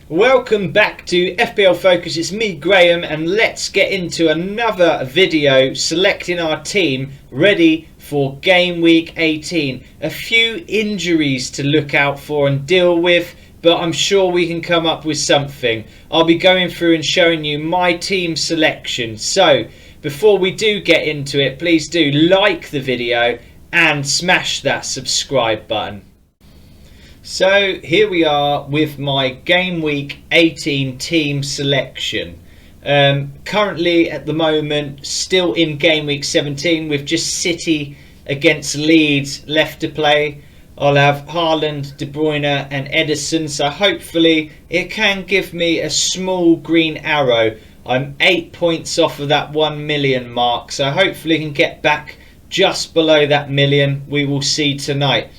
Welcome back to FPL Focus. It's me, Graham, and let's get into another video selecting our team ready for game week 18. A few injuries to look out for and deal with, but I'm sure we can come up with something. I'll be going through and showing you my team selection. So before we do get into it, please do like the video and smash that subscribe button. So here we are with my game week 18 team selection. Currently at the moment still in game week 17 with just City against Leeds left to play. I'll have Haaland, De Bruyne and Ederson, so hopefully it can give me a small green arrow. I'm 8 points off of that 1 million mark, so hopefully I can get back just below that million. We will see tonight.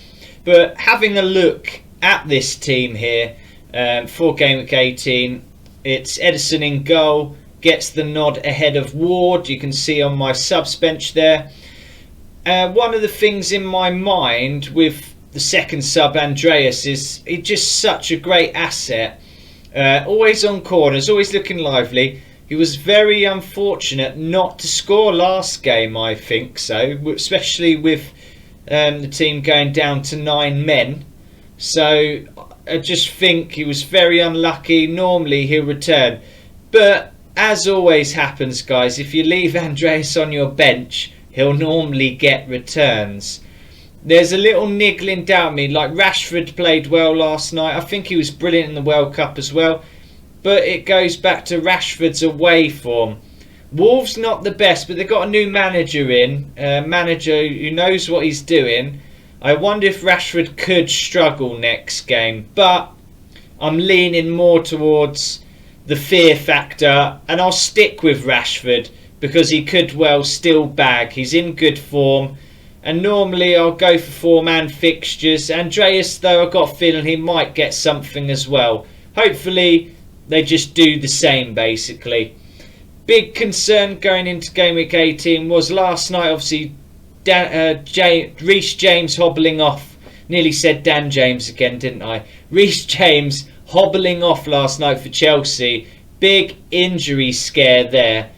But having a look at this team here for game week 18, it's Ederson in goal, gets the nod ahead of Ward. You can see on my subs bench there. One of the things in my mind with the second sub, Andreas, is he's just such a great asset. Always on corners, always looking lively. He was very unfortunate not to score last game, I think so, especially with the team going down to 9 men. So I just think he was very unlucky. Normally he'll return, but as always happens, guys, if you leave Andreas on your bench, he'll normally get returns. There's a little niggling doubt me, like Rashford played well last night. I think he was brilliant in the World Cup as well, but it goes back to Rashford's away form. Wolves not the best, but they've got a new manager in, a manager who knows what he's doing. I wonder if Rashford could struggle next game, but I'm leaning more towards the fear factor, and I'll stick with Rashford because he could well still bag. He's in good form, and normally I'll go for form and fixtures. Andreas, though, I've got a feeling he might get something as well. Hopefully they just do the same, basically. Big concern going into game week 18 was last night, obviously, Reece James hobbling off. Nearly said Dan James again, didn't I? Reece James hobbling off last night for Chelsea. Big injury scare there.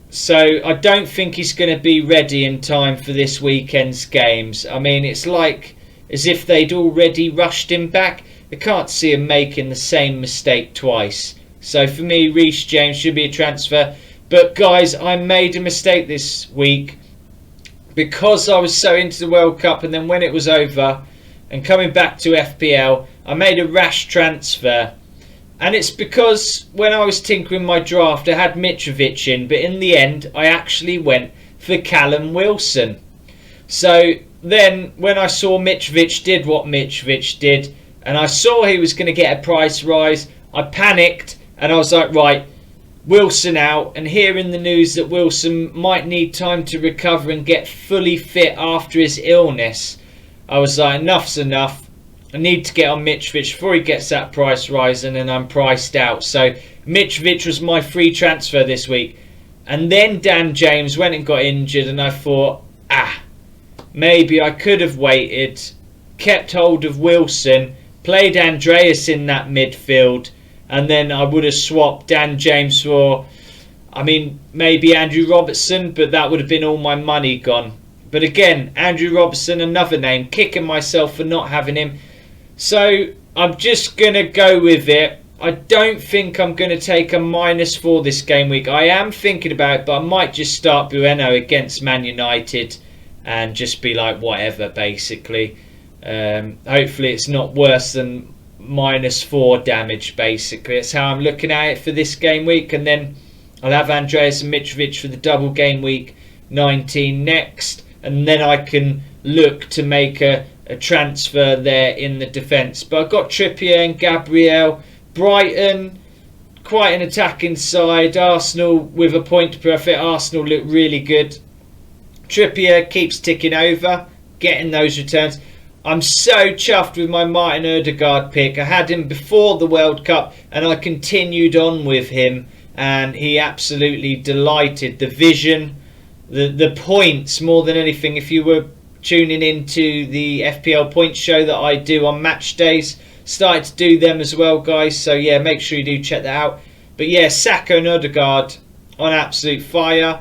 So I don't think he's going to be ready in time for this weekend's games. I mean, it's like as if they'd already rushed him back. I can't see him making the same mistake twice. So for me, Reece James should be a transfer. But guys, I made a mistake this week because I was so into the World Cup, and then when it was over and coming back to FPL, I made a rash transfer. And it's because when I was tinkering my draft, I had Mitrovic in, but in the end, I actually went for Callum Wilson. So then when I saw Mitrovic did what Mitrovic did, and I saw he was going to get a price rise, I panicked and I was like, right, Wilson out. And hearing the news that Wilson might need time to recover and get fully fit after his illness, I was like, enough's enough. I need to get on Mitrovic before he gets that price rise, and then I'm priced out. So Mitrovic was my free transfer this week. And then Dan James went and got injured, and I thought, maybe I could have waited, kept hold of Wilson, played Andreas in that midfield, and then I would have swapped Dan James for, I mean, maybe Andrew Robertson, but that would have been all my money gone. But again, Andrew Robertson, another name, kicking myself for not having him. So I'm just going to go with it. I don't think I'm going to take a -4 this game week. I am thinking about it, but I might just start Bueno against Man United and just be like, whatever, basically. Hopefully it's not worse than -4 damage, basically. That's how I'm looking at it for this game week. And then I'll have Andreas and Mitrovic for the double game week 19 next. And then I can look to make a transfer there in the defence. But I've got Trippier and Gabriel. Brighton, quite an attacking side. Arsenal with a point per effort. Arsenal look really good. Trippier keeps ticking over, getting those returns. I'm so chuffed with my Martin Ødegaard pick. I had him before the World Cup and I continued on with him, and he absolutely delighted. The vision, the points more than anything. If you were tuning into the FPL points show that I do on match days, started to do them as well, guys. So yeah, make sure you do check that out. But yeah, Saka and Odegaard on absolute fire.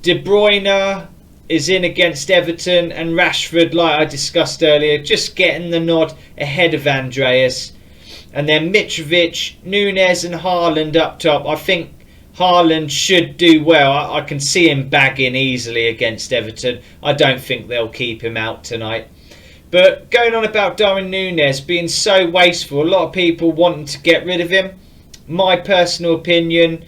De Bruyne is in against Everton, and Rashford, like I discussed earlier, just getting the nod ahead of Andreas. And then Mitrovic, Nunes and Haaland up top. I think Haaland should do well. I can see him bagging easily against Everton. I don't think they'll keep him out tonight. But going on about Darwin Nunes being so wasteful, a lot of people wanting to get rid of him. My personal opinion,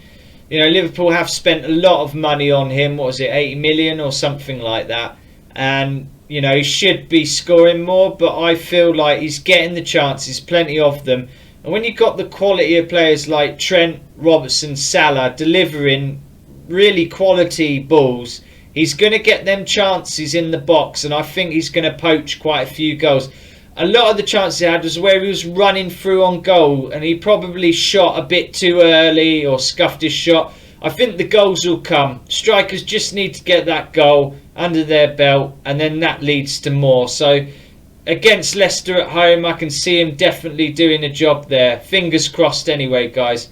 you know, Liverpool have spent a lot of money on him. What was it, 80 million or something like that? And, you know, he should be scoring more, but I feel like he's getting the chances, plenty of them. And when you've got the quality of players like Trent, Robertson, Salah delivering really quality balls, he's going to get them chances in the box, and I think he's going to poach quite a few goals. A lot of the chances he had was where he was running through on goal, and he probably shot a bit too early or scuffed his shot. I think the goals will come. Strikers just need to get that goal under their belt, and then that leads to more. So against Leicester at home, I can see him definitely doing a job there. Fingers crossed anyway, guys.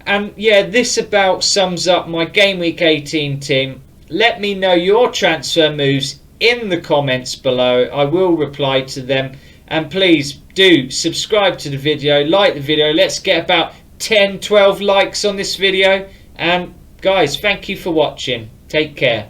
And yeah, this about sums up my Game Week 18 team. Let me know your transfer moves in the comments below. I will reply to them. And please do subscribe to the video, like the video. Let's get about 10, 12 likes on this video. And guys, thank you for watching. Take care.